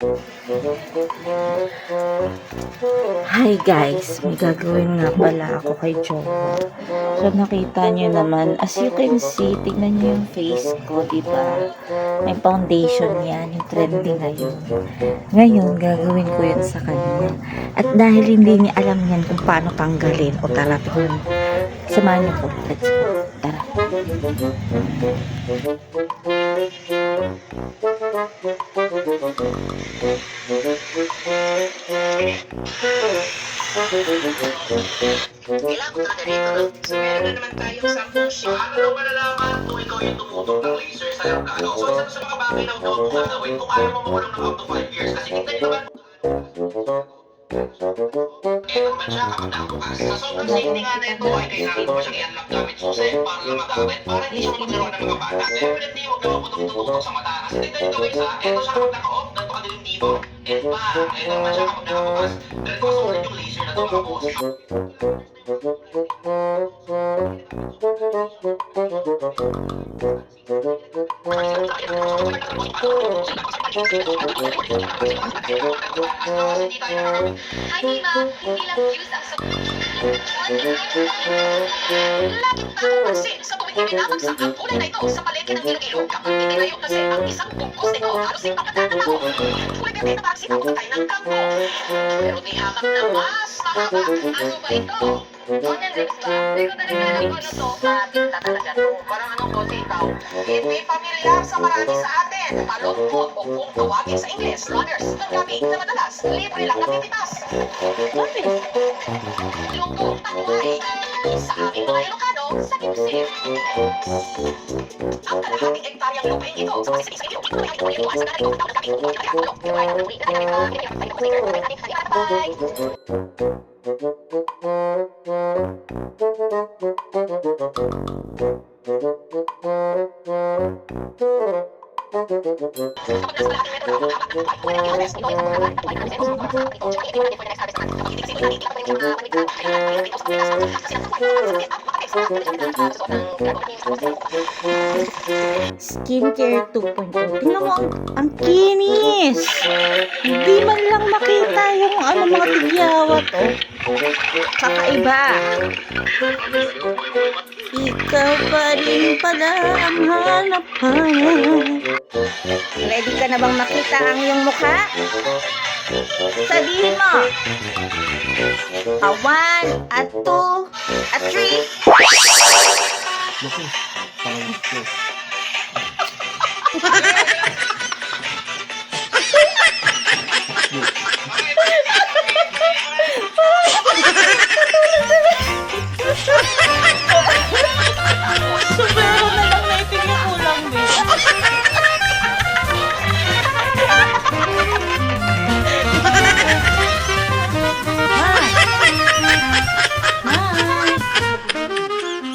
Hi guys, may gagawin nga pala ako kay Jowa. So nakita nyo naman, as you can see, tignan nyo yung face ko, diba? May foundation yan, yung trending ngayon. Ngayon, gagawin ko yun sa kanya. At dahil hindi niya alam yan kung paano tanggalin, o tara, tignan mo. Samahan niyo ko, let's go. Tara. Kailangan ko talaga rito, no? So, meron na naman tayong sampung shot. Paano mo malalaman kung ikaw yung tumutok ng laser sa aeroplano? So, isa sa mga bagay na huwag mong gagawin kung ayaw mo makulong ng up to 5 years. Kasi tignan nyo naman. Ito naman siya kapag nakabukas. Sa sobrang safety nga na ito, ay kailangan mo siyang i-unlock gamit susi para lang magamit, para hindi siya maglaruan ng mga bata. Definitely, huwag na maputok-tutok sa mata. Kasi tignan nyo guys, ha? Ito siya kapag naka-off, ganito kadilim dito. And bang! Ito naman siya kapag nakabukas. Ganito kasulit yung laser na ito mga boss. Ay, Diva, hindi lang views ang Laging pansin sa tuwing ibinabagsak ang kulay na ito sa palengke ng Iloilo kapag itinayo kasi ang isang bungkos nito halos ay papatataw. Kulay berde na parang sinaputay ng kampo. Pero di hamak na mas mahaba. Ano ba ito? Conan Rex ba? Hindi ko talaga alam kung ano to. Tinta talaga to. Parang anong to ikaw? Hindi pamilyar sa marami sa atin. Malungkot o kung tawagin sa Ingles, runners ng gabi na madalas libre lang natitipas. Yung kung tanway sa aming mga Ilocano sa Gipsy. Ang kalahating ektaryang luping ito sa mga isa-isa ito. Ito sa kanila ito. Skincare 2.0. Tingnan mo, ang kinis. Hindi man lang makita yung mga tigyawat, oh. Kakaiba. Ikaw pa rin pala ang hanap-hanap. Ready ka na bang makita ang iyong mukha? Sabihin mo. A 1, a 2, a 3. Subero na lang natin yung kulang din.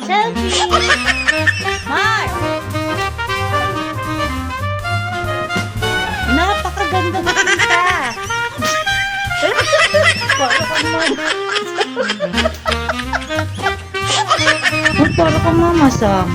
Selfie! Mar! Napakaganda mo kita! Para kang mamasa.